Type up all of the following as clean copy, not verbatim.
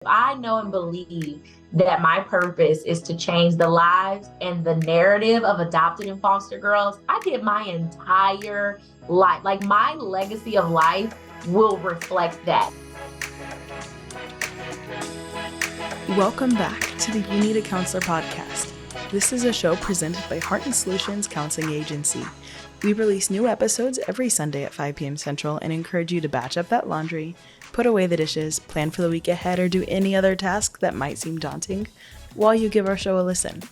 I know and believe that my purpose is to change the lives and the narrative of adopted and foster girls. I did my entire life, like my legacy of life will reflect that. Welcome back to the You Need a Counselor podcast. This is a show presented by Heart and Solutions Counseling Agency. We release new episodes every Sunday at 5 p.m. Central and encourage you to batch up that laundry, put away the dishes, plan for the week ahead, or do any other task that might seem daunting while you give our show a listen.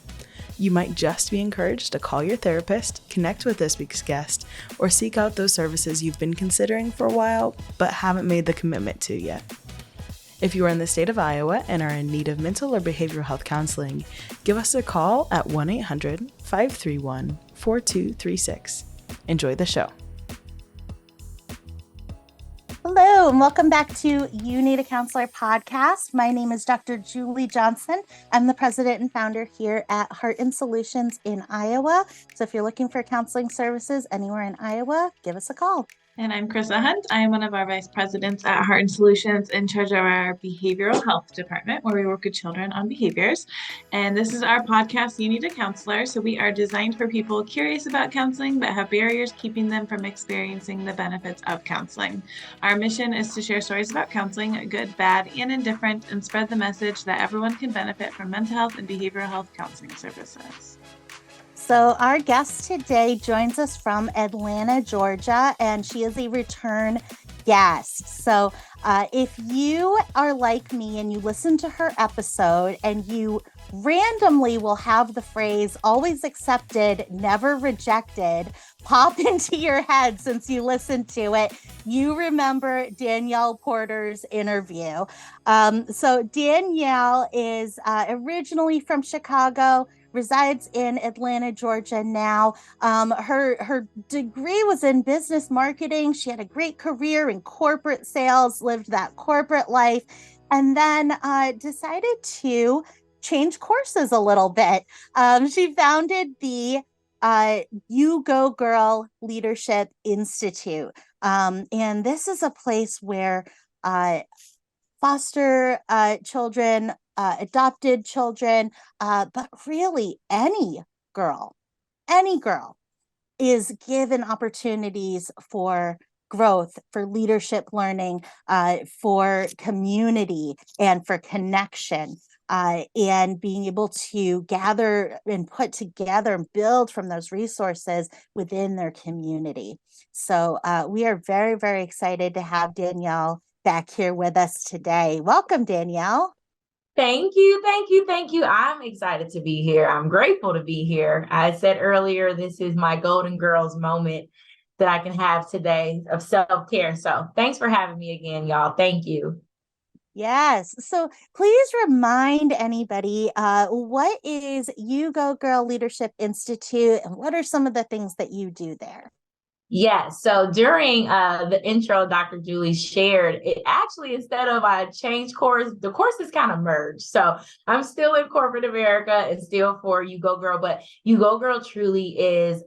You might just be encouraged to call your therapist, connect with this week's guest, or seek out those services you've been considering for a while but haven't made the commitment to yet. If you are in the state of Iowa and are in need of mental or behavioral health counseling, give us a call at 1-800-531-4236. Enjoy the show. Hello, and welcome back to You Need a Counselor podcast. My name is Dr. Julie Johnson. I'm the president and founder here at Heart and Solutions in Iowa. So if you're looking for counseling services anywhere in Iowa, give us a call. And I'm Chrissa Hunt. I am one of our vice presidents at Heart and Solutions, in charge of our behavioral health department, where we work with children on behaviors. And this is our podcast, You Need a Counselor. So we are designed for people curious about counseling but have barriers keeping them from experiencing the benefits of counseling. Our mission is to share stories about counseling, good, bad, and indifferent, and spread the message that everyone can benefit from mental health and behavioral health counseling services. So our guest today joins us from Atlanta, Georgia, and she is a return guest. So if you are like me and you listen to her episode and you randomly will have the phrase always accepted, never rejected pop into your head since you listened to it, you remember Danielle Porter's interview. So Danielle is originally from Chicago, resides in Atlanta, Georgia now. Her degree was in business marketing. She had a great career in corporate sales, lived that corporate life, and then decided to change courses a little bit. She founded the You Go Girl Leadership Institute. And this is a place where foster children, adopted children, but really any girl is given opportunities for growth, for leadership learning, for community, and for connection, and being able to gather and put together and build from those resources within their community. So we are very, very excited to have Danielle back here with us today. Welcome, Danielle. Thank you. I'm excited to be here. I'm grateful to be here. I said earlier, this is my Golden Girls moment that I can have today of self-care. So thanks for having me again, y'all. Thank you. Yes. So please remind anybody, what is You Go Girl Leadership Institute and what are some of the things that you do there? Yeah, so during the intro Dr. Julie shared, it actually, instead of I changed course, the courses kind of merged. So I'm still in corporate America and still for You Go Girl, but You Go Girl truly is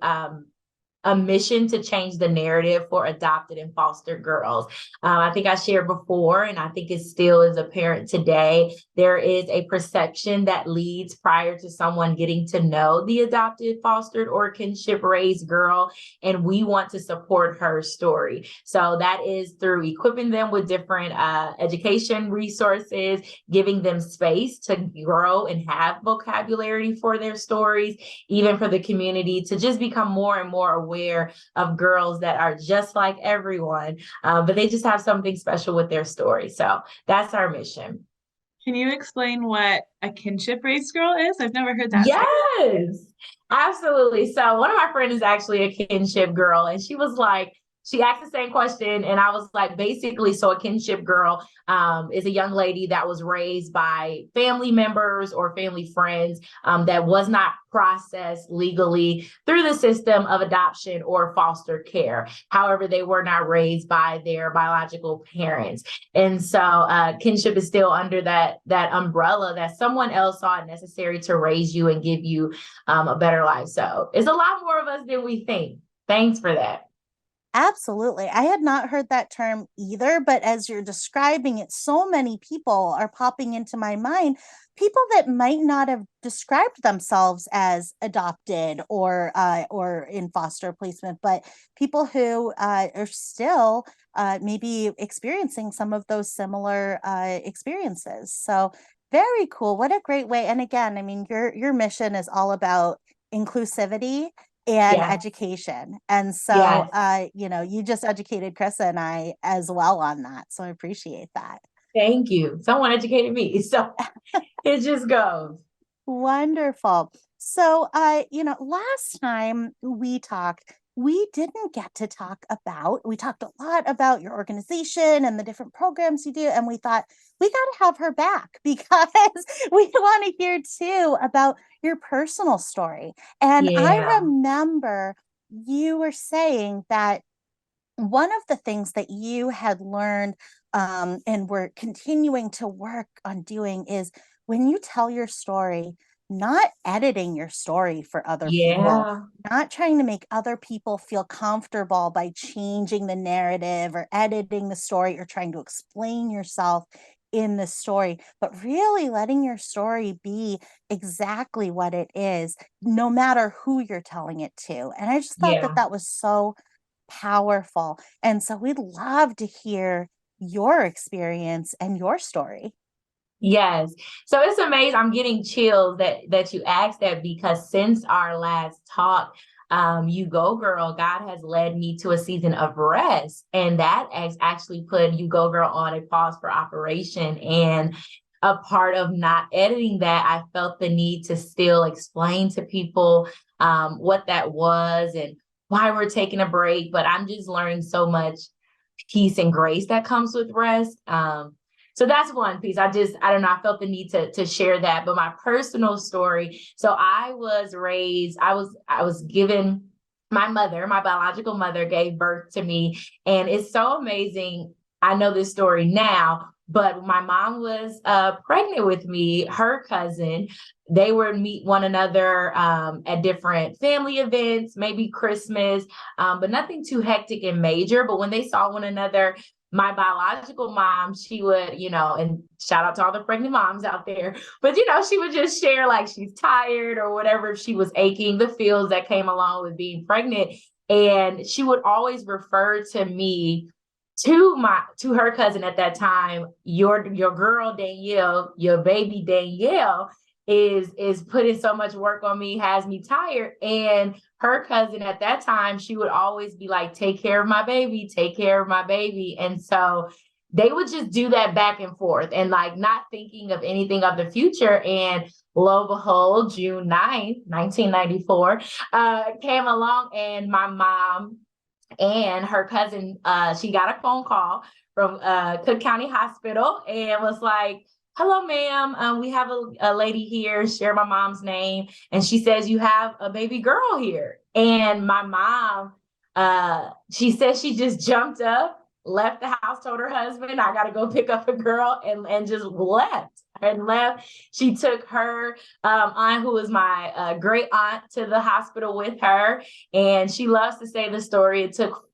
a mission to change the narrative for adopted and foster girls. I think I shared before, and I think it still is apparent today, there is a perception that leads prior to someone getting to know the adopted, fostered, or kinship raised girl, and we want to support her story. So that is through equipping them with different education resources, giving them space to grow and have vocabulary for their stories, even for the community to just become more and more aware of girls that are just like everyone, but they just have something special with their story. So that's our mission. Can you explain what a kinship raised girl is? I've never heard that. Yes, absolutely. So one of my friends is actually a kinship girl, and she asked the same question, and I was like, basically, so a kinship girl is a young lady that was raised by family members or family friends that was not processed legally through the system of adoption or foster care. However, they were not raised by their biological parents. And so kinship is still under that umbrella that someone else saw it necessary to raise you and give you a better life. So it's a lot more of us than we think. Thanks for that. Absolutely. I had not heard that term either, but as you're describing it, so many people are popping into my mind. People that might not have described themselves as adopted or in foster placement, but people who are still maybe experiencing some of those similar experiences. So very cool. What a great way. And again, I mean, your mission is all about inclusivity and Yeah. education. And so, Yes. you just educated Chrissa and I as well on that. So I appreciate that. Thank you. Someone educated me. So it just goes. Wonderful. So, last time we talked, we didn't get to talk about, we talked a lot about your organization and the different programs you do. And we thought we got to have her back because we want to hear too about your personal story. And I Yeah. remember you were saying that one of the things that you had learned and were continuing to work on doing is when you tell your story, not editing your story for other people, Yeah. not trying to make other people feel comfortable by changing the narrative or editing the story or trying to explain yourself in the story, but really letting your story be exactly what it is, no matter who you're telling it to. And I just thought that Yeah. that was so powerful. And so we'd love to hear your experience and your story. Yes. So it's amazing. I'm getting chills that you asked that because since our last talk, you go girl, God has led me to a season of rest. And that has actually put you go girl on a pause for operation. And a part of not editing that, I felt the need to still explain to people what that was and why we're taking a break. But I'm just learning so much peace and grace that comes with rest. So that's one piece. I don't know, I felt the need to share that. But my personal story, so I was given my biological mother gave birth to me. And it's so amazing. I know this story now, but my mom was pregnant with me, her cousin. They would meet one another at different family events, maybe Christmas, but nothing too hectic and major. But when they saw one another, my biological mom, she would, and shout out to all the pregnant moms out there, but, she would just share like she's tired or whatever, if she was aching, the feels that came along with being pregnant. And she would always refer to me to her cousin at that time, your girl Danielle, your baby Danielle is putting so much work on me, has me tired. And her cousin at that time, she would always be like, take care of my baby, take care of my baby. And so they would just do that back and forth and like not thinking of anything of the future. And lo and behold, June 9th, 1994, came along, and my mom and her cousin, she got a phone call from Cook County Hospital and was like, hello, ma'am. We have a lady here, share my mom's name. And she says, you have a baby girl here. And my mom, she said she just jumped up, left the house, told her husband, I got to go pick up a girl, and just left. She took her aunt, who was my great aunt, to the hospital with her. And she loves to say the story. It took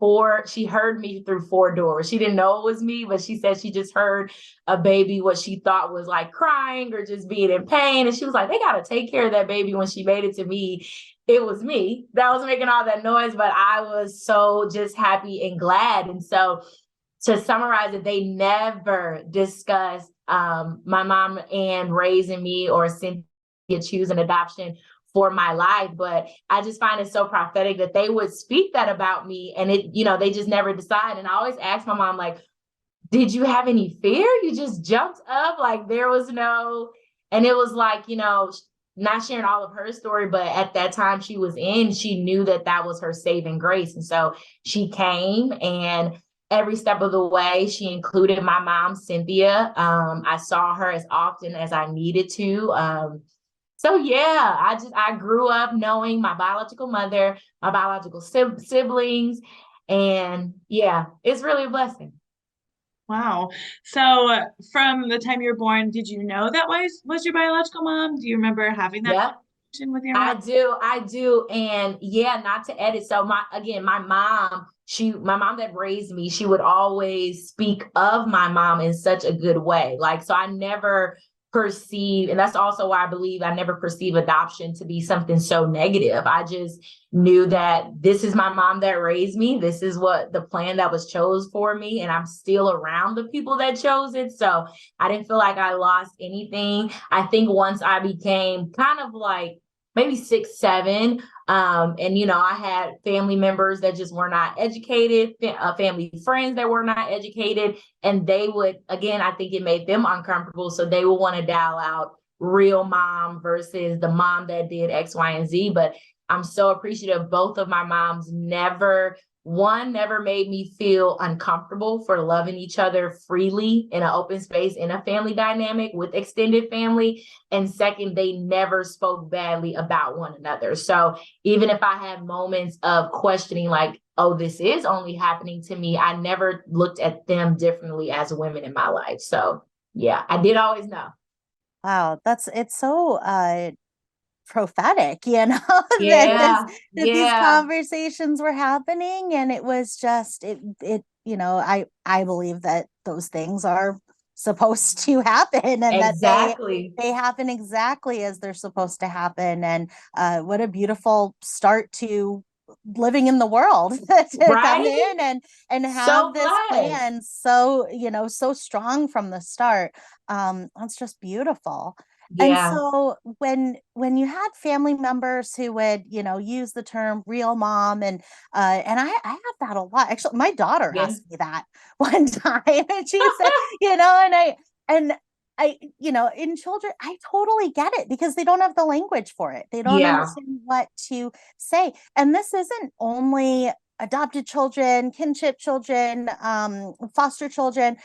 she heard me through 4 doors. She didn't know it was me, but she said she just heard a baby, what she thought was like crying or just being in pain. And she was like, they got to take care of that baby. When she made it to me, it was me that was making all that noise, but I was so just happy and glad. And so to summarize it, they never discussed my mom and raising me or Cynthia choosing adoption for my life. But I just find it so prophetic that they would speak that about me, and they just never decide. And I always ask my mom, like, did you have any fear? You just jumped up, like there was no, and it was like, not sharing all of her story, but at that time she knew that was her saving grace. And so she came, and every step of the way, she included my mom, Cynthia. I saw her as often as I needed to. So yeah, I grew up knowing my biological mother, my biological siblings, and yeah, it's really a blessing. Wow. So from the time you were born, did you know that was your biological mom? Do you remember having that? Yeah. with your I mom? I do. And yeah, not to edit. So my mom that raised me, she would always speak of my mom in such a good way. Like, so I never perceive, and that's also why I believe I never perceive adoption to be something so negative. I just knew that this is my mom that raised me. This is what the plan that was chose for me. And I'm still around the people that chose it. So I didn't feel like I lost anything. I think once I became kind of like, maybe 6, 7. And, I had family members that just were not educated, family friends that were not educated. And they would, again, I think it made them uncomfortable. So they would want to dial out real mom versus the mom that did X, Y, and Z. But I'm so appreciative. Both of my moms never made me feel uncomfortable for loving each other freely in an open space in a family dynamic with extended family. And second, they never spoke badly about one another. So even if I had moments of questioning, like, oh, this is only happening to me, I never looked at them differently as women in my life. So yeah, I did always know. Wow, it's so prophetic, Yeah, that these yeah, conversations were happening, and it was just I believe that those things are supposed to happen, and that exactly. they happen exactly as they're supposed to happen. And what a beautiful start to living in the world to come Right? in and have So this blessed. plan so so strong from the start. That's just beautiful. And Yeah, so when you had family members who would, use the term real mom, and I have that a lot. Actually, my daughter yeah, asked me that one time, and she said, and I, in children, I totally get it because they don't have the language for it. They don't yeah, understand what to say. And this isn't only adopted children, kinship children, foster children.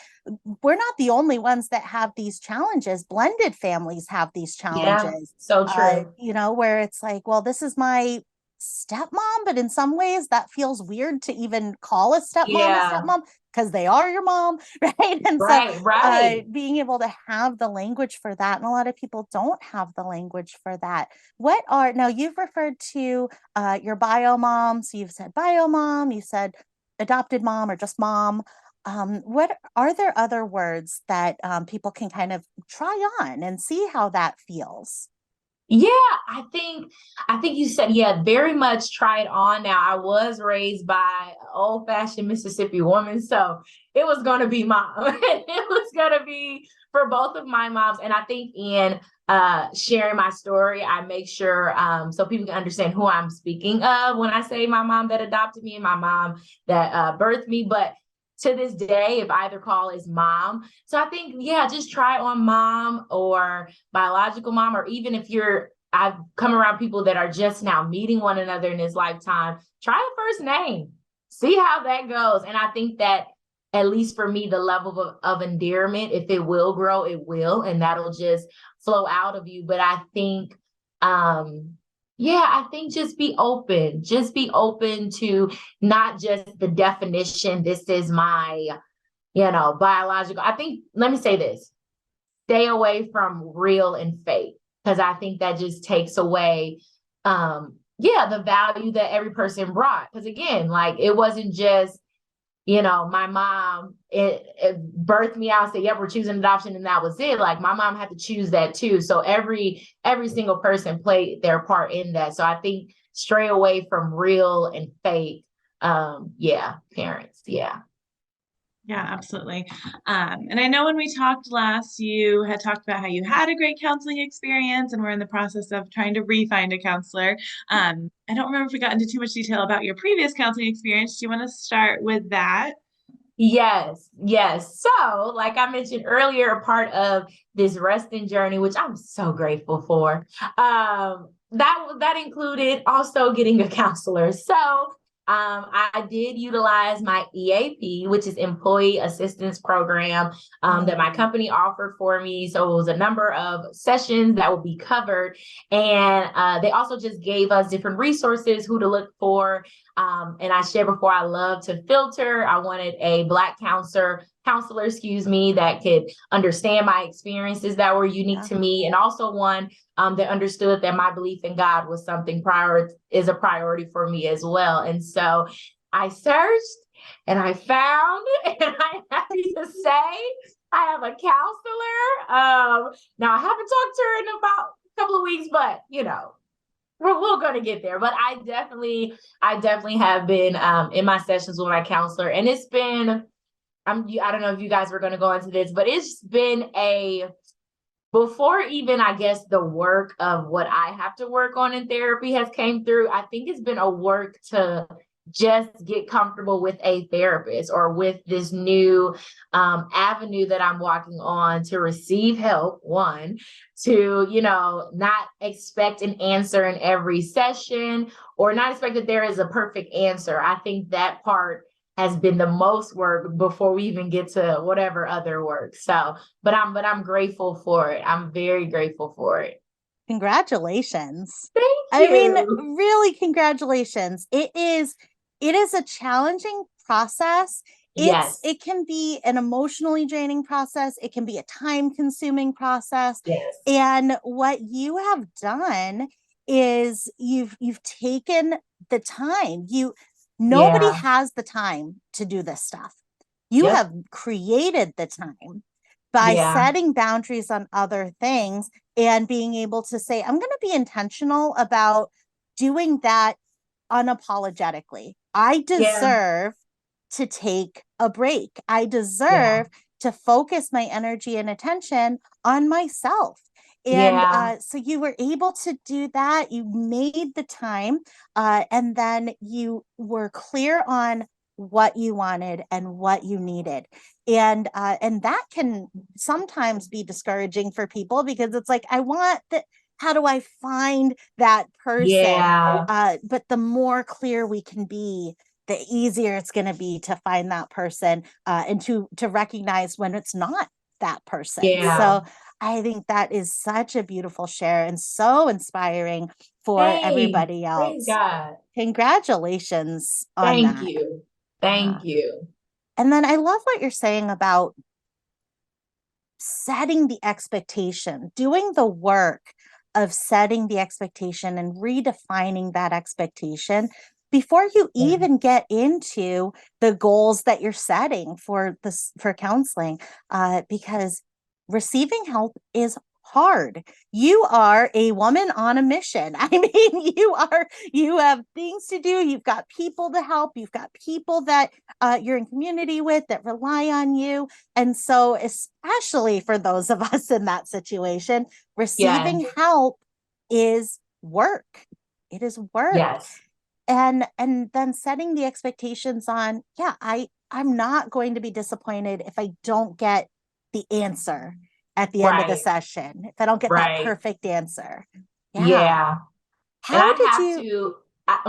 We're not the only ones that have these challenges. Blended families have these yeah. challenges, So true. where it's like, well, this is my stepmom, but in some ways that feels weird to even call a Yeah, stepmom because they are your mom, right? And so right, right. being able to have the language for that, and a lot of people don't have the language for that. Now you've referred to your bio mom, so you've said bio mom, you said adopted mom, or just mom. What are there other words that people can kind of try on and see how that feels? Yeah, I think you said, yeah, very much try it on. Now, I was raised by an old-fashioned Mississippi woman, so it was gonna be mom. It was gonna be for both of my moms. And I think in sharing my story, I make sure so people can understand who I'm speaking of when I say my mom that adopted me and my mom that birthed me. But to this day, if either call is mom. So I think, yeah, just try on mom or biological mom, or even if I've come around people that are just now meeting one another in this lifetime, try a first name, see how that goes. And I think that, at least for me, the level of endearment, if it will grow, it will, and that'll just flow out of you. But I think, yeah, I think just be open to not just the definition. This is my, biological. I think, let me say this, stay away from real and fake, because I think that just takes away the value that every person brought. Because again, like, it wasn't just, my mom it birthed me out, said, yep, we're choosing adoption, and that was it. Like, my mom had to choose that too. So every single person played their part in that. So I think stray away from real and fake. Parents. Yeah. Yeah, absolutely. And I know when we talked last, you had talked about how you had a great counseling experience and we're in the process of trying to re-find a counselor. I don't remember if we got into too much detail about your previous counseling experience. Do you want to start with that? Yes, yes. So, like I mentioned earlier, a part of this resting journey, which I'm so grateful for, that included also getting a counselor. So, I did utilize my EAP, which is Employee Assistance Program, that my Mm. company offered for me. So it was a number of sessions that will be covered, and they also just gave us different resources, who to look for. And I shared before, I love to filter. I wanted a Black counselor counselor, that could understand my experiences that were unique to me, and also one that understood that my belief in God was something is a priority for me as well. And so I searched and I found, and I'm happy to say I have a counselor. Now I haven't talked to her in about a couple of weeks, but we're going to get there. But I definitely have been in my sessions with my counselor, and it's been, I don't know if you guys were going to go into this, but it's been before even, I guess, the work of what I have to work on in therapy has came through. I think it's been a work to just get comfortable with a therapist, or with this new avenue that I'm walking on to receive help. One, to, not expect an answer in every session, or not expect that there is a perfect answer. I think that part has been the most work before we even get to whatever other work. So, but I'm grateful for it. I'm very grateful for it. Congratulations. Thank I mean, you. really, congratulations. It is a challenging process. Yes. It can be an emotionally draining process. It can be a time-consuming process. Yes. And what you have done is you've taken the time. Nobody has the time to do this stuff. You have created the time by setting boundaries on other things and being able to say, I'm going to be intentional about doing that unapologetically. I deserve to take a break. I deserve to focus my energy and attention on myself. And so you were able to do that. You made the time, and then you were clear on what you wanted and what you needed. And that can sometimes be discouraging for people, because it's like, I want that. How do I find that person? But the more clear we can be, the easier it's going to be to find that person, and to recognize when it's not that person. So I think that is such a beautiful share and so inspiring for everybody else. Praise God. Congratulations on Thank that. you. Thank you. And then I love what you're saying about setting the expectation, doing the work of setting the expectation and redefining that expectation before you even get into the goals that you're setting for counseling, because receiving help is hard. You are a woman on a mission. I mean, you have things to do. You've got people to help. You've got people that you're in community with that rely on you. And so, especially for those of us in that situation, receiving help is work. It is work. And then setting the expectations on, I'm not going to be disappointed if I don't get the answer at the end of the session, if I don't get that perfect answer. I'm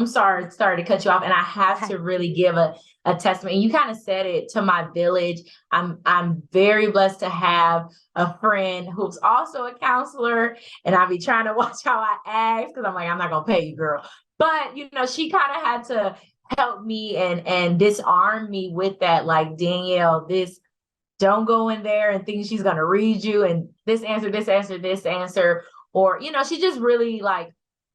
sorry to cut you off, and I have to really give a testament. And you kind of said it, to my village. I'm very blessed to have a friend who's also a counselor, and I be trying to watch how I ask, because I'm like, I'm not gonna pay you, girl. But she kind of had to help me and disarm me with that, like, Danielle, don't go in there and think she's going to read you and this answer, or, she just really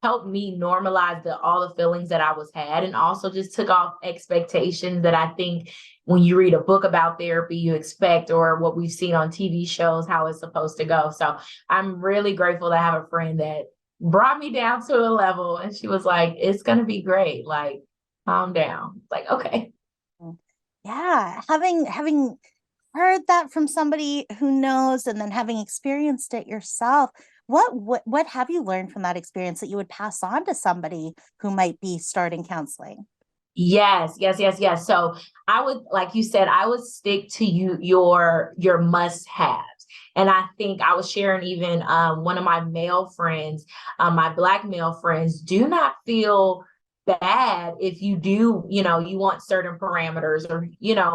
helped me normalize all the feelings that I had, and also just took off expectations that I think when you read a book about therapy, you expect, or what we've seen on TV shows, how it's supposed to go. So I'm really grateful to have a friend that brought me down to a level, and she was like, it's going to be great. Like, calm down. Like, okay. Yeah. Having heard that from somebody who knows, and then having experienced it yourself, what have you learned from that experience that you would pass on to somebody who might be starting counseling? Yes. So I would, like you said, I would stick to your must-haves. And I think I was sharing, even one of my male friends, my Black male friends, do not feel bad if you do, you want certain parameters, or,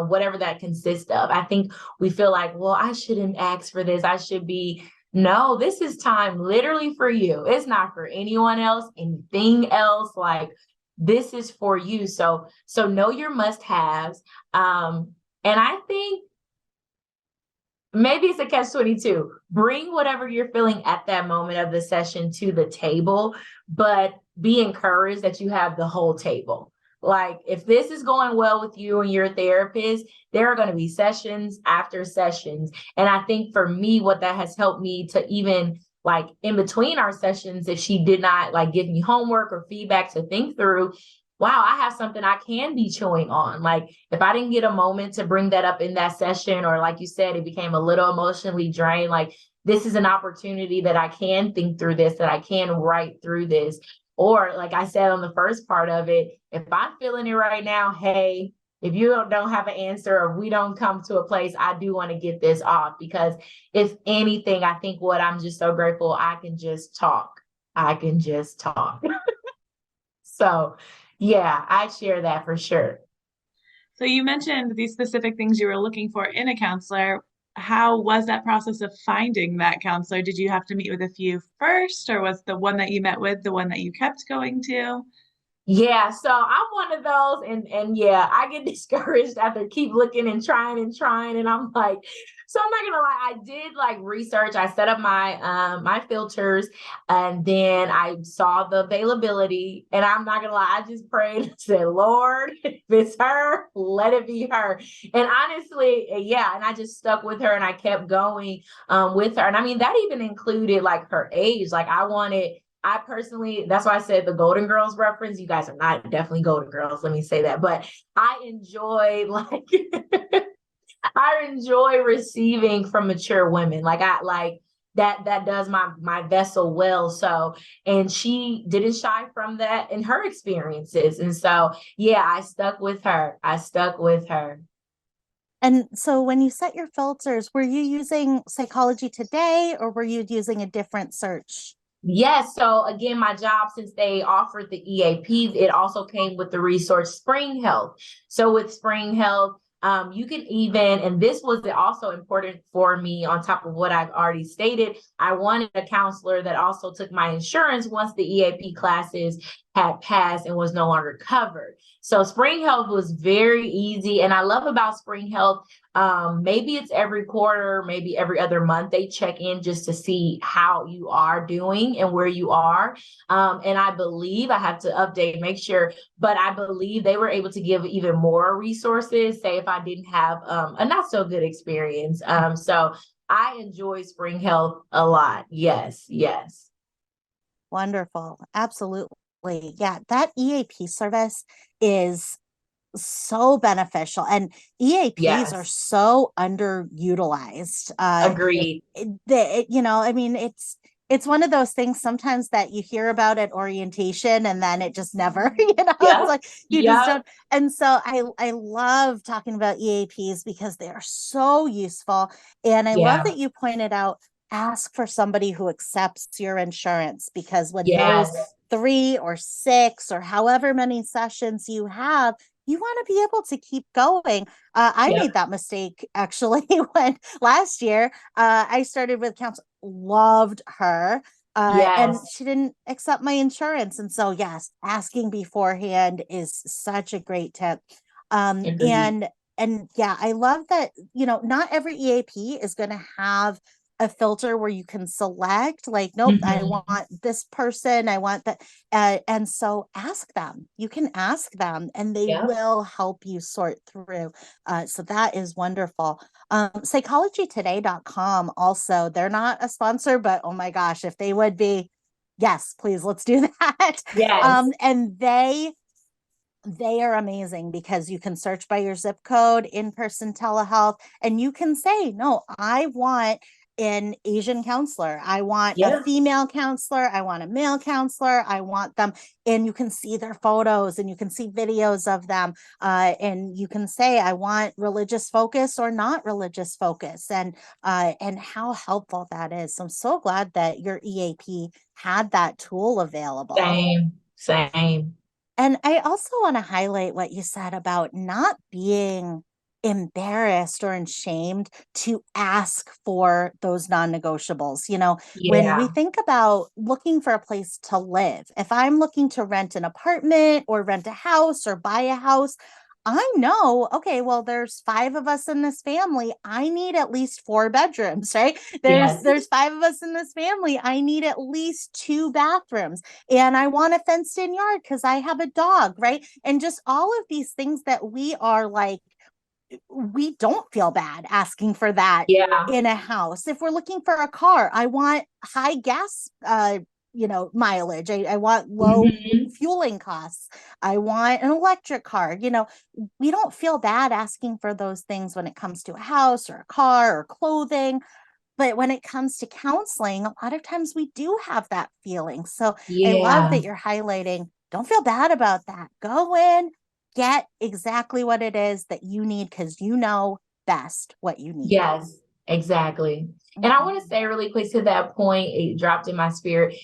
whatever that consists of. I think we feel like, well, I shouldn't ask for this. I should be, no, this is time literally for you. It's not for anyone else, anything else. Like, this is for you. So know your must-haves. And I think maybe it's a catch-22. Bring whatever you're feeling at that moment of the session to the table, but be encouraged that you have the whole table. Like, if this is going well with you and your therapist, there are going to be sessions after sessions. And I think for me, what that has helped me to, even like in between our sessions, if she did not like give me homework or feedback to think through, wow, I have something I can be chewing on. Like, if I didn't get a moment to bring that up in that session, or like you said, it became a little emotionally drained, like, this is an opportunity that I can think through this, that I can write through this. Or like I said on the first part of it, if I'm feeling it right now, hey, if you don't have an answer, or we don't come to a place, I do want to get this off, because if anything, I think what I'm just so grateful, I can just talk. I can just talk. So yeah, I share that for sure. So you mentioned these specific things you were looking for in a counselor. How was that process of finding that counselor? Did you have to meet with a few first, or was the one that you met with the one that you kept going to? Yeah, so I'm one of those, and yeah, I get discouraged after keep looking and trying, and I'm like, so I'm not gonna lie, I did like research. I set up my filters, and then I saw the availability, and I'm not gonna lie, I just prayed and said, Lord, if it's her, let it be her. And honestly, yeah, and I just stuck with her, and I kept going with her. And I mean, that even included like her age. Like, I personally, that's why I said the Golden Girls reference. You guys are not definitely Golden Girls, let me say that. But I enjoy like I enjoy receiving from mature women. Like, I like that does my vessel well. So, and she didn't shy from that in her experiences. And so yeah, I stuck with her. I stuck with her. And so when you set your filters, were you using Psychology Today or were you using a different search? Yes. So again, my job, since they offered the EAPs, it also came with the resource Spring Health. So with Spring Health, you can even, and this was also important for me on top of what I've already stated, I wanted a counselor that also took my insurance once the EAP classes had passed and was no longer covered. So Spring Health was very easy. And I love about Spring Health, maybe it's every quarter, maybe every other month, they check in just to see how you are doing and where you are. And I believe I have to update, make sure, but I believe they were able to give even more resources, say if I didn't have a not so good experience. So I enjoy Spring Health a lot. Yes, yes. Wonderful. Absolutely. Yeah, that EAP service is so beneficial, and EAPs are Yes, so underutilized. agreed. I mean, it's one of those things sometimes that you hear about at orientation and then it just never, it's Yep, like you just yep, don't. And so I love talking about EAPs because they are so useful. And I love yeah, that you pointed out, ask for somebody who accepts your insurance, because when those yes, 3 or 6 or however many sessions you have, you want to be able to keep going. I yep, made that mistake actually when last year I started with counsel, loved her, and yes, she didn't accept my insurance. And so, yes, asking beforehand is such a great tip. Um, agreed. and and yeah, I love that, not every EAP is going to have a filter where you can select like, nope, I Mhm. want this person, I want that. And so ask them, you can ask them and they Yep. will help you sort through. So that is wonderful. Psychologytoday.com also, they're not a sponsor, but oh my gosh, if they would be, yes, please, let's do that. Yes. And they are amazing because you can search by your zip code, in-person telehealth, and you can say, no, I want an Asian counselor. I want a Yeah. female counselor. I want a male counselor. I want them. And you can see their photos and you can see videos of them. And you can say, I want religious focus or not religious focus, and how helpful that is. So I'm so glad that your EAP had that tool available. Same. Same. And I also want to highlight what you said about not being embarrassed or ashamed to ask for those non-negotiables. When we Yeah. think about looking for a place to live, if I'm looking to rent an apartment or rent a house or buy a house, I know, okay, well, there's 5 of us in this family. I need at least 4 bedrooms, right? Yes. There's 5 of us in this family. I need at least 2 bathrooms. And I want a fenced in yard because I have a dog, right? And just all of these things that we are like, we don't feel bad asking for that Yeah. in a house. If we're looking for a car, I want high gas mileage. I want low Mhm. fueling costs. I want an electric car. We don't feel bad asking for those things when it comes to a house or a car or clothing. But when it comes to counseling, a lot of times we do have that feeling. So I love Yeah. that you're highlighting, don't feel bad about that. Go in, get exactly what it is that you need because you know best what you need. Yes, exactly. And I Mhm. want to say really quick to that point, it dropped in my spirit.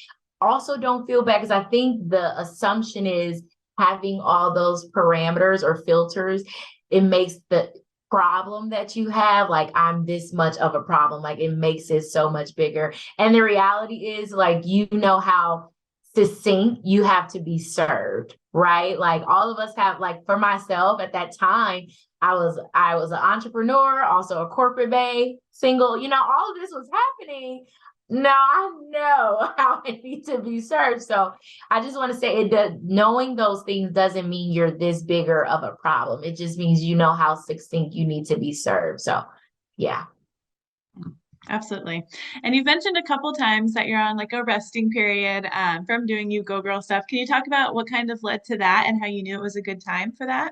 Also, don't feel bad because I think the assumption is having all those parameters or filters, it makes the problem that you have like I'm this much of a problem. Like it makes it so much bigger. And the reality is like you know how succinct you have to be served, right? Like all of us have like for myself at that time, I was an entrepreneur, also a corporate bae, single, all of this was happening. Now I know how I need to be served. So I just want to say it does knowing those things doesn't mean you're this bigger of a problem. It just means you know how succinct you need to be served. So yeah. Absolutely. And you've mentioned a couple times that you're on like a resting period from doing You Go Girl stuff. Can you talk about what kind of led to that and how you knew it was a good time for that?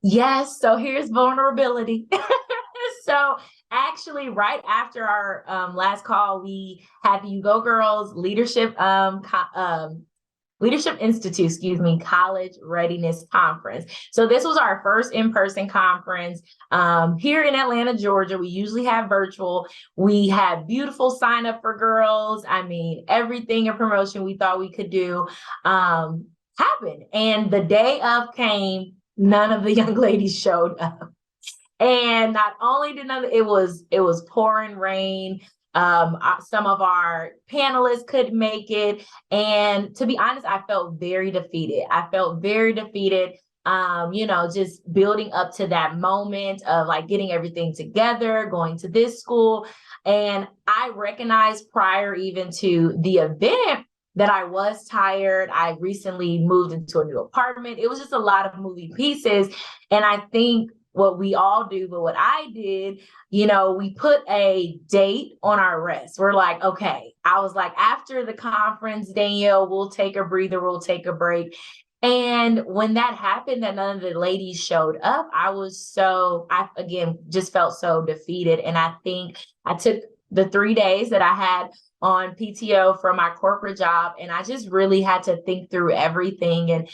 Yes. So here's vulnerability. So actually, right after our last call, we had the You Go Girls Leadership Institute, College Readiness Conference. So this was our first in-person conference here in Atlanta, Georgia. We usually have virtual. We had beautiful sign up for girls. I mean, everything in promotion we thought we could do happened. And the day of came, none of the young ladies showed up. And not only did it was pouring rain. Some of our panelists couldn't make it. And to be honest, I felt very defeated. Just building up to that moment of like getting everything together, going to this school. And I recognized prior even to the event that I was tired. I recently moved into a new apartment. It was just a lot of moving pieces. And I think what we all do, but what I did, we put a date on our rest. We're like, okay, I was like, after the conference, Danielle, we'll take a breather, we'll take a break. And when that happened, that none of the ladies showed up, I again just felt so defeated. And I think I took the 3 days that I had on PTO from my corporate job, and I just really had to think through everything. And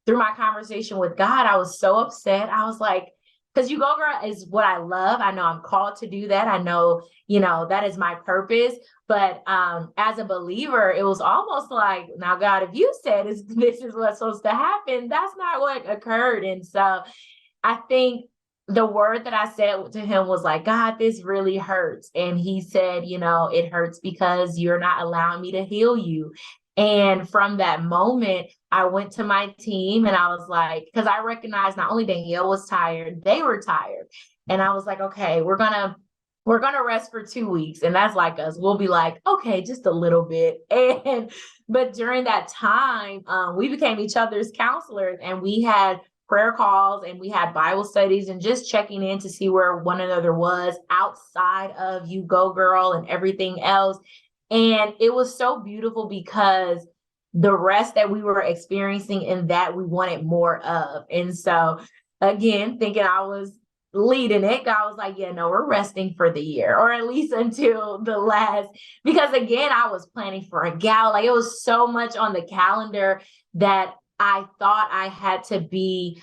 through my conversation with God, I was so upset. I was like, because You Go Girl is what I love. I know I'm called to do that. I know, that is my purpose. But as a believer, it was almost like, now, God, if you said this is what's supposed to happen, that's not what occurred. And so I think the word that I said to him was like, God, this really hurts. And he said, it hurts because you're not allowing me to heal you. And from that moment, I went to my team and I was like, because I recognized not only Danielle was tired, they were tired. And I was like, okay, we're gonna rest for 2 weeks. And that's like us. We'll be like, okay, just a little bit. But during that time, we became each other's counselors, and we had prayer calls and we had Bible studies and just checking in to see where one another was outside of You Go Girl and everything else. And it was so beautiful because the rest that we were experiencing in that we wanted more of. And so again, thinking I was leading it, God was like, yeah, no, we're resting for the year, or at least until the last, because again, I was planning for a gala. Like it was so much on the calendar that I thought I had to be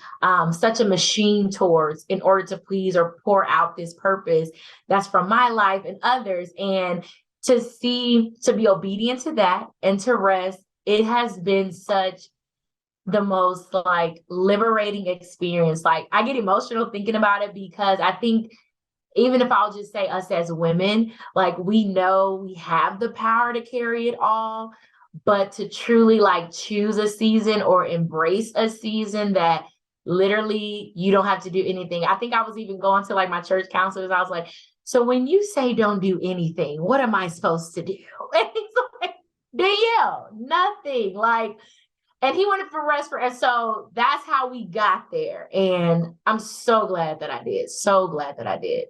such a machine towards in order to please or pour out this purpose that's from my life and others. And to be obedient to that and to rest, it has been such the most like liberating experience. Like I get emotional thinking about it because I think even if I'll just say us as women, like we know we have the power to carry it all, but to truly like choose a season or embrace a season that literally, you don't have to do anything. I think I was even going to like my church counselors. I was like, so when you say don't do anything, what am I supposed to do? And he's like, Danielle, nothing. Like, and he wanted for rest for, and so that's how we got there. And I'm so glad that I did. So glad that I did.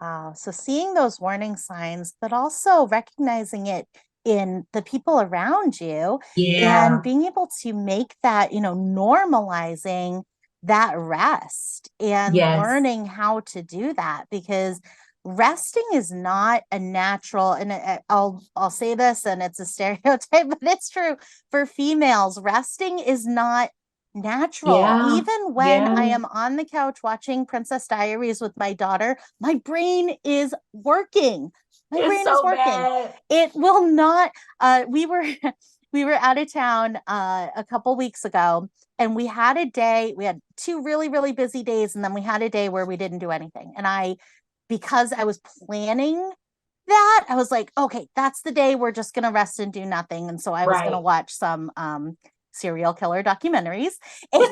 Wow. So seeing those warning signs, but also recognizing it in the people around you and Yeah. being able to make that, normalizing that rest and Yes. learning how to do that, because resting is not a natural, and I'll say this, and it's a stereotype, but it's true for females. Resting is not natural. Yeah. Even when I Yeah. am on the couch watching Princess Diaries with my daughter, my brain is working. My It's brain is so working. bad. It will not. We were we were out of town a couple weeks ago, and we had a day. We had two really, really busy days, and then we had a day where we didn't do anything. And because I was planning that, I was like, okay, that's the day we're just gonna rest and do nothing. And so I was gonna Right. watch some serial killer documentaries. And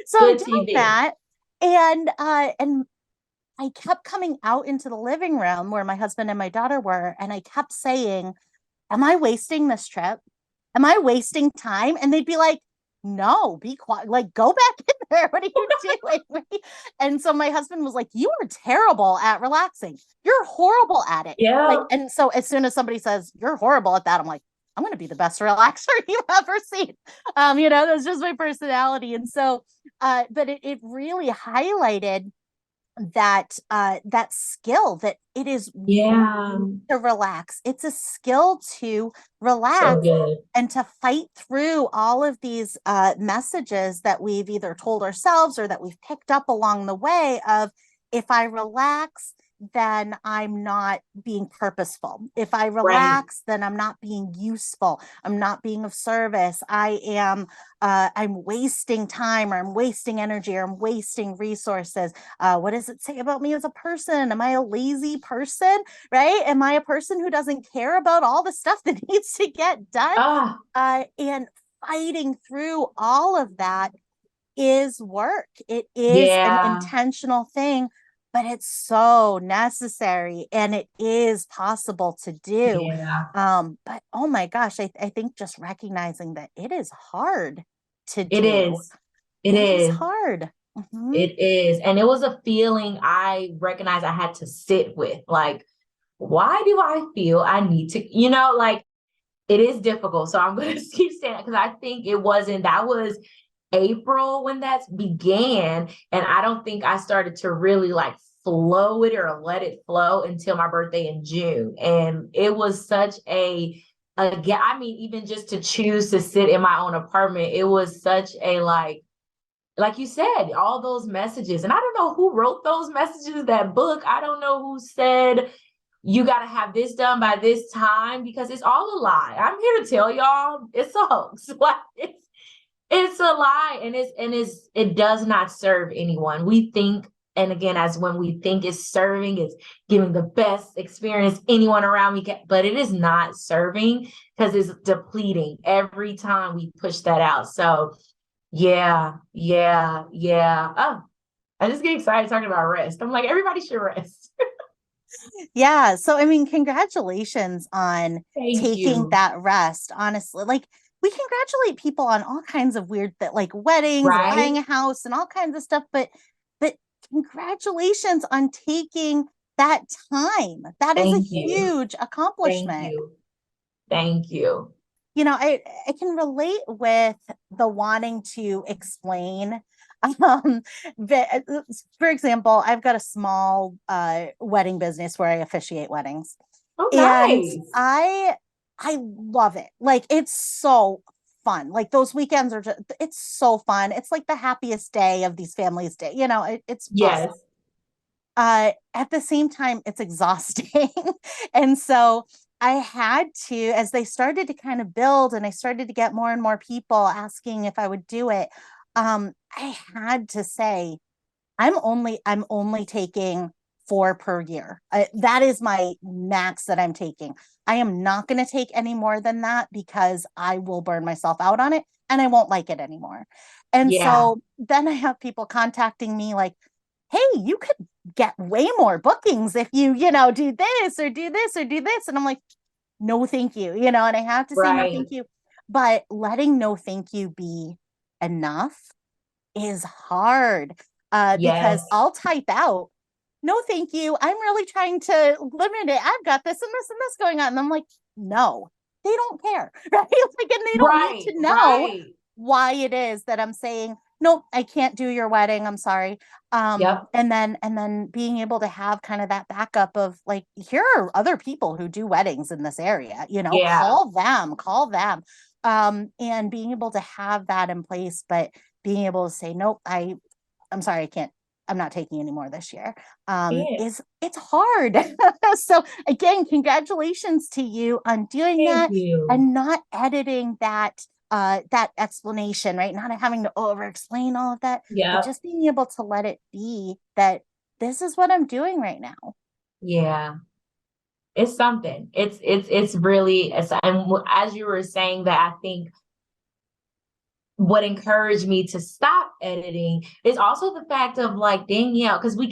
so Good doing TV. that, and I kept coming out into the living room where my husband and my daughter were, and I kept saying, am I wasting this trip? Am I wasting time? And they'd be like, no, be quiet. Like, go back in there. What are you doing? And so my husband was like, you are terrible at relaxing. You're horrible at it. Like, Yeah. and so as soon as somebody says you're horrible at that, I'm like, I'm going to be the best relaxer you've ever seen. That's just my personality. And so, but it really highlighted that skill, that it is Yeah. to relax. It's a skill to So relax good. and to fight through all of these messages that we've either told ourselves or that we've picked up along the way of, if I relax, then I'm not being purposeful. If I Right. relax, then I'm not being useful. I'm not being of service. I'm wasting time, or I'm wasting energy, or I'm wasting resources. What does it say about me as a person? Am I a lazy person? Right? Am I a person who doesn't care about all the stuff that needs to get done? Ah, And fighting through all of that is work. It is an yeah. intentional thing, but it's so necessary, and it is possible to do. Yeah. But oh my gosh, I think just recognizing that it is hard to It do. is. It It is is. hard. Mhm. It is. And it was a feeling I recognized I had to sit with. Like, why do I feel I need to, like, it is difficult. So I'm going to keep saying it, because I think that was April when that began. And I don't think I started to really like flow it or let it flow until my birthday in June. And it was such I mean, even just to choose to sit in my own apartment, it was such a like you said, all those messages. And I don't know who wrote those messages, that book. I don't know who said you got to have this done by this time, because it's all a lie. I'm here to tell y'all it's a hoax. Like, it's a lie, and it does not serve anyone. We think, and again, as when we think it's serving, it's giving the best experience anyone around me can, but it is not serving, because it's depleting every time we push that out. So yeah, yeah, yeah. Oh, I just get excited talking about rest. I'm like, everybody should rest. Yeah. So, I mean, congratulations on Thank taking you. that rest. Honestly, like, we congratulate people on all kinds of weird that, like weddings and Right? buying a house and all kinds of stuff, but congratulations on taking that time. That is a Thank you. huge Thank accomplishment. you. Thank you. I can relate with the wanting to explain. For example, I've got a small wedding business where I officiate weddings, Oh, and nice. I love it. Like, it's so fun. Like, those weekends are just, it's so fun. It's like the happiest day of these families' day. It's awesome. Yes. At the same time, it's exhausting. And so I had to, as they started to kind of build and I started to get more and more people asking if I would do it, I had to say, I'm only taking 4 per year. That is my max that I'm taking. I am not going to take any more than that because I will burn myself out on it and I won't like it anymore. And Yeah. so then I have people contacting me like, hey, you could get way more bookings if you, do this or do this or do this. And I'm like, no, thank you, and I have to say no, Right. thank you. But letting no, thank you be enough is hard because Yes. I'll type out, no, thank you. I'm really trying to limit it. I've got this and this and this going on. And I'm like, no, they don't care. Right. Like, and they don't need Right. to know Right. why it is that I'm saying, nope, I can't do your wedding. I'm sorry. Yep. And then being able to have kind of that backup of like, here are other people who do weddings in this area, Yeah. call them. And being able to have that in place, but being able to say, nope, I'm sorry, I can't, I'm not taking any more this year. Yeah. It's hard. So again, congratulations to you on doing Thank that you. and not editing that explanation, right? Not having to over explain all of that, but Yep. just being able to let it be that this is what I'm doing right now. Yeah. It's something. It's really, and as you were saying that, I think what encouraged me to stop editing is also the fact of like, Danielle, because we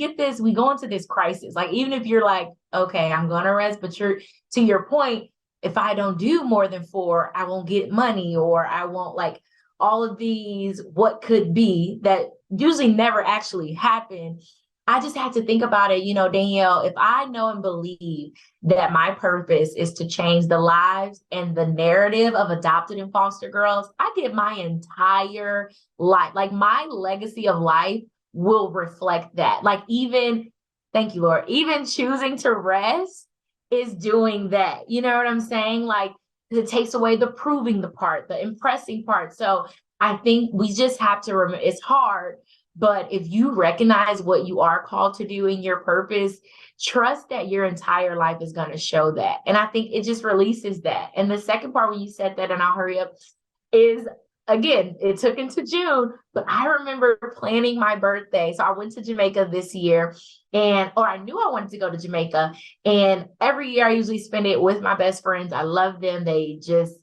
go into this crisis. Like, even if you're like, okay, I'm going to rest, but to your point, if I don't do more than 4, I won't get money, or I won't, like, all of these, what could be that usually never actually happen. I just had to think about it, Danielle, if I know and believe that my purpose is to change the lives and the narrative of adopted and foster girls, I get my entire life, like my legacy of life will reflect that. Like, even, thank you, Lord, even choosing to rest is doing that. You know what I'm saying? Like, it takes away the proving the part, the impressing part. So I think we just have to remember, it's hard, but if you recognize what you are called to do in your purpose, trust that your entire life is going to show that. And I think it just releases that. And the second part, when you said that, and I'll hurry up, is, again, it took into June, but I remember planning my birthday. So I went to Jamaica this year, or I knew I wanted to go to Jamaica. And every year I usually spend it with my best friends. I love them. They just,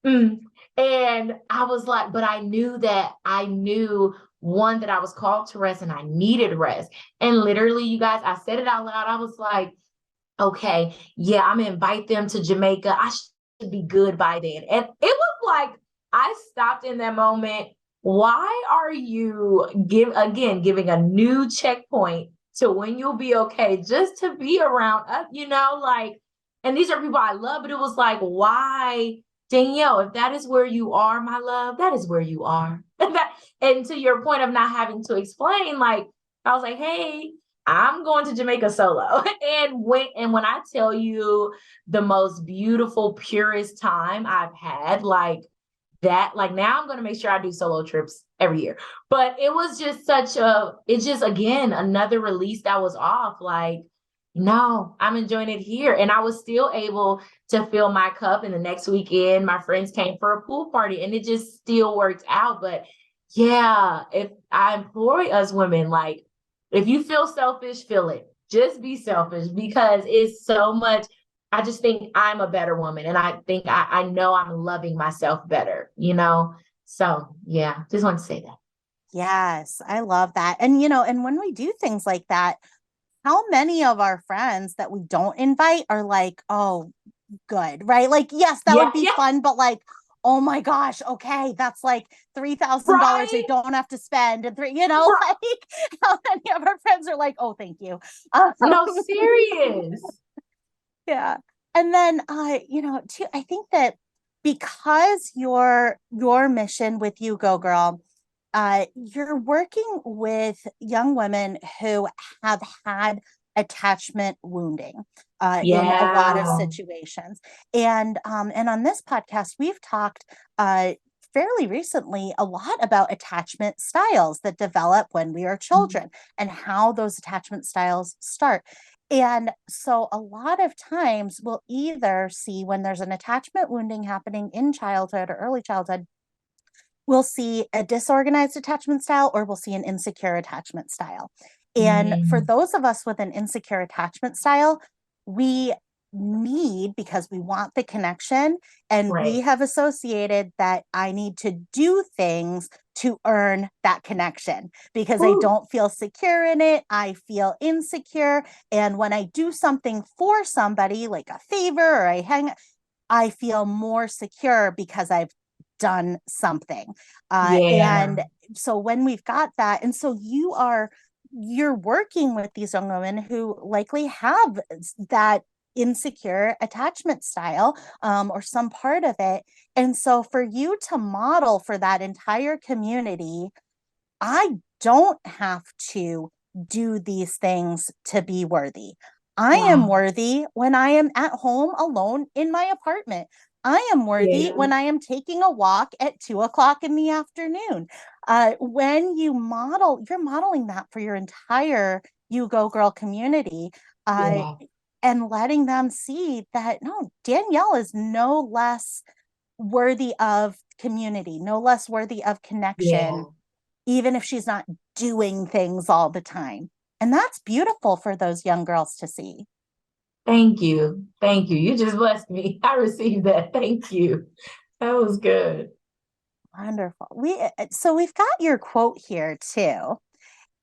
and I was like, but I knew one, that I was called to rest and I needed rest. And literally, you guys, I said it out loud. I was like, okay, yeah, I'm gonna invite them to Jamaica. I should be good by then. And it was like, I stopped in that moment. Why are you giving a new checkpoint to when you'll be okay, just to be around us, like, and these are people I love, but it was like, why, Danielle, if that is where you are, my love, that is where you are. And to your point of not having to explain, like, I was like, hey, I'm going to Jamaica solo. And when I tell you the most beautiful, purest time I've had, like that, like, now I'm going to make sure I do solo trips every year. But it was just it's just, again, another release that was off. Like, no, I'm enjoying it here. And I was still able to fill my cup. And the next weekend, my friends came for a pool party and it just still worked out. But yeah, if I implore us women, like, if you feel selfish, feel it. Just be selfish, because it's so much. I just think I'm a better woman. And I think I know I'm loving myself better. So yeah, just want to say that. Yes, I love that. And when we do things like that, how many of our friends that we don't invite are like, oh, good, right? Like, yes, that Yeah, would be yeah, fun, but like, oh my gosh, okay, that's like $3,000 they right, don't have to spend, and right. like how many of our friends are like, oh, thank you. Um, No, serious. yeah. And then too, I think that because your mission with You Go Girl, you're working with young women who have had attachment wounding in a lot of Yeah. situations. And on this podcast, we've talked fairly recently a lot about attachment styles that develop when we are children and how those attachment styles start. And so a lot of times we'll either see when there's an attachment wounding happening in childhood or early childhood, we'll see a disorganized attachment style or we'll see an insecure attachment style. And for Mm, those of us with an insecure attachment style, we need, because we want the connection, and we right. have associated that I need to do things to earn that connection because I Ooh, don't feel secure in it. I feel insecure. And when I do something for somebody, like a favor or I feel more secure because I've done something. yeah. And so when we've got that, and so you're working with these young women who likely have that insecure attachment style, or some part of it. And so for you to model for that entire community, I don't have to do these things to be worthy. I am Wow. worthy when I am at home alone in my apartment. I am worthy Yeah. when I am taking a walk at 2 o'clock in the afternoon. When you're modeling that for your entire You Go Girl community, uh, Yeah. and letting them see that no, Danielle is no less worthy of community, no less worthy of connection, Yeah. even if she's not doing things all the time. And that's beautiful for those young girls to see. Thank you. Thank you. You just blessed me. I received that. Thank you. That was good. Wonderful. So we've got your quote here too.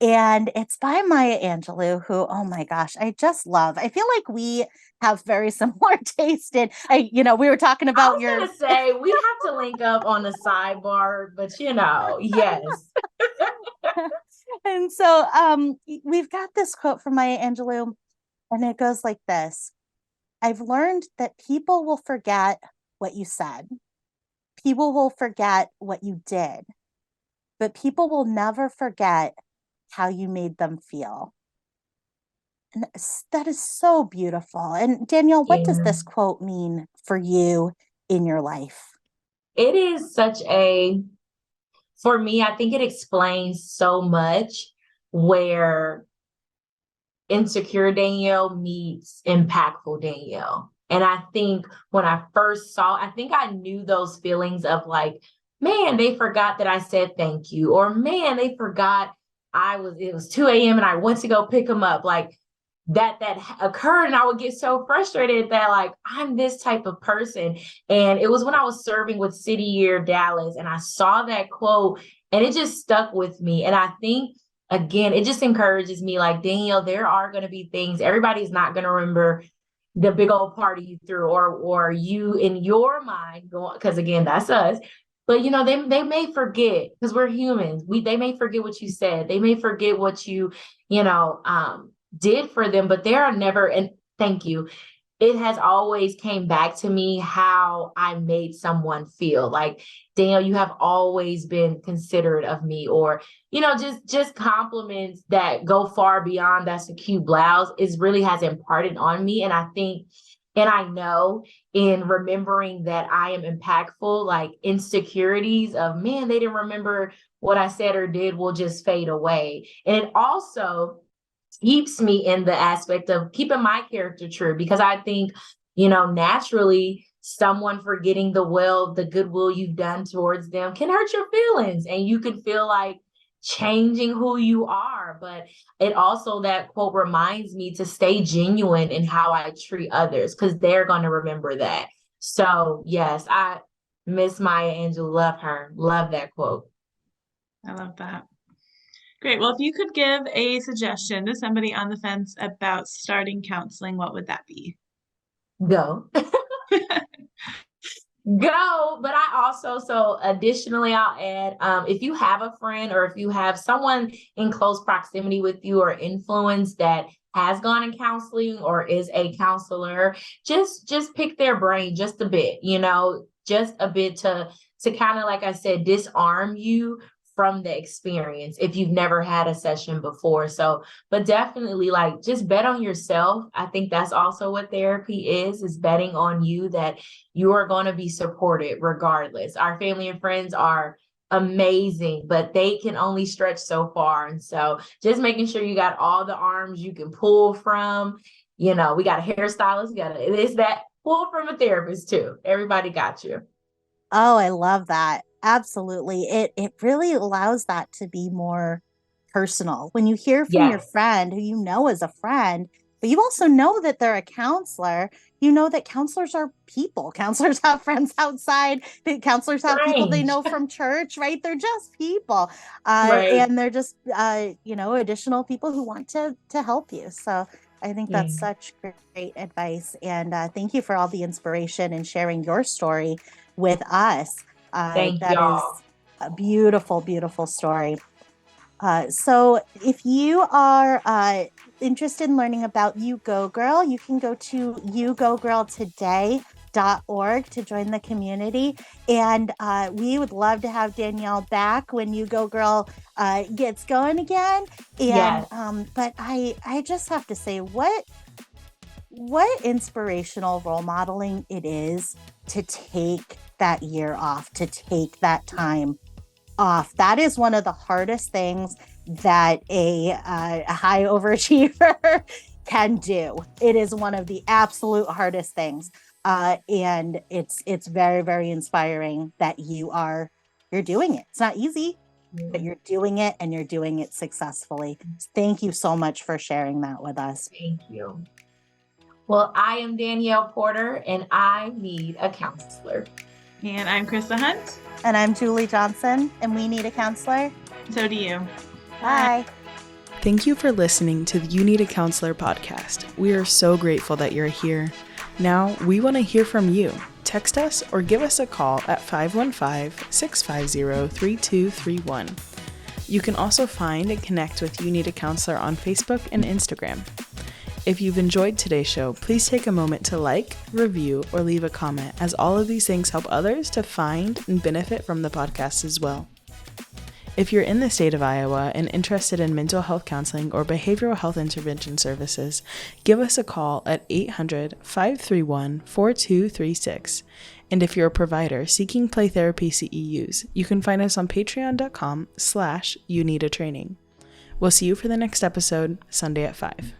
And it's by Maya Angelou, who, oh my gosh, I just love. I feel like we have very similar taste in, we were talking I about was your. gonna say we have to link up on the sidebar, but yes. And so we've got this quote from Maya Angelou, and it goes like this: I've learned that people will forget what you said. People will forget what you did, but people will never forget how you made them feel. And that is so beautiful. And Danielle, what does Yeah. this quote mean for you in your life? It is for me, I think it explains so much where insecure Danielle meets impactful Danielle. And I think when I first saw, I think I knew those feelings of like, man, they forgot that I said thank you, or man, they forgot it was 2 a.m. and I went to go pick them up. Like that occurred, and I would get so frustrated that like I'm this type of person. And it was when I was serving with City Year Dallas, and I saw that quote, and it just stuck with me. And I think again, it just encourages me like, Danielle, there are going to be things, everybody's not going to remember the big old party you threw or you in your mind going, because again, that's us. But they may forget because we're humans. They may forget what you said. They may forget what you know, did for them, but there are never, and thank you, it has always came back to me how I made someone feel. Like, Danielle, you have always been considerate of me, or just compliments that go far beyond that's a cute blouse is really has imparted on me. And I think, and I know in remembering that I am impactful, like insecurities of man, they didn't remember what I said or did will just fade away. And it also keeps me in the aspect of keeping my character true, because I think, naturally someone forgetting the goodwill you've done towards them can hurt your feelings, and you can feel like changing who you are. But it also, that quote reminds me to stay genuine in how I treat others, because they're going to remember that. So yes, I miss Maya Angelou, love her, love that quote. I love that. Great. Well, if you could give a suggestion to somebody on the fence about starting counseling, what would that be? Go. Go. But I also, so additionally, I'll add, if you have a friend or if you have someone in close proximity with you or influence that has gone in counseling or is a counselor, just pick their brain just a bit, just a bit to kind of, like I said, disarm you from the experience if you've never had a session before. So, but definitely, like, just bet on yourself. I think that's also what therapy is betting on you that you are going to be supported regardless. Our family and friends are amazing, but they can only stretch so far. And so just making sure you got all the arms you can pull from. We got a hairstylist, it's that pull from a therapist too. Everybody got you. Oh, I love that. Absolutely. It really allows that to be more personal. When you hear from your Yes. friend who you know is a friend, but you also know that they're a counselor, you know that counselors are people. Counselors have friends outside. Counselors have people they Strange. know from church, right? They're just people. Right. And they're just, additional people who want to help you. So I think Yeah. that's such great advice. And thank you for all the inspiration and sharing your story with us. Thank That is y'all. a beautiful, beautiful story. So if you are interested in learning about You Go Girl, you can go to yougogirltoday.org to join the community. And we would love to have Danielle back when You Go Girl gets going again. And Yes. but I just have to say, what inspirational role modeling it is to take that year off, to take that time off. That is one of the hardest things that a high overachiever can do. It is one of the absolute hardest things, and it's very, very inspiring that you're doing it. It's not easy, but you're doing it, and you're doing it successfully. Thank you so much for sharing that with us. Thank you. Well, I am Danielle Porter, and I need a counselor. And I'm Chrissa Hunt. And I'm Julie Johnson, and we need a counselor. So do you. Bye. Thank you for listening to the You Need a Counselor podcast. We are so grateful that you're here. Now, we want to hear from you. Text us or give us a call at 515-650-3231. You can also find and connect with You Need a Counselor on Facebook and Instagram. If you've enjoyed today's show, please take a moment to like, review, or leave a comment, as all of these things help others to find and benefit from the podcast as well. If you're in the state of Iowa and interested in mental health counseling or behavioral health intervention services, give us a call at 800-531-4236. And if you're a provider seeking play therapy CEUs, you can find us on patreon.com/youneedatraining. We'll see you for the next episode, Sunday at 5.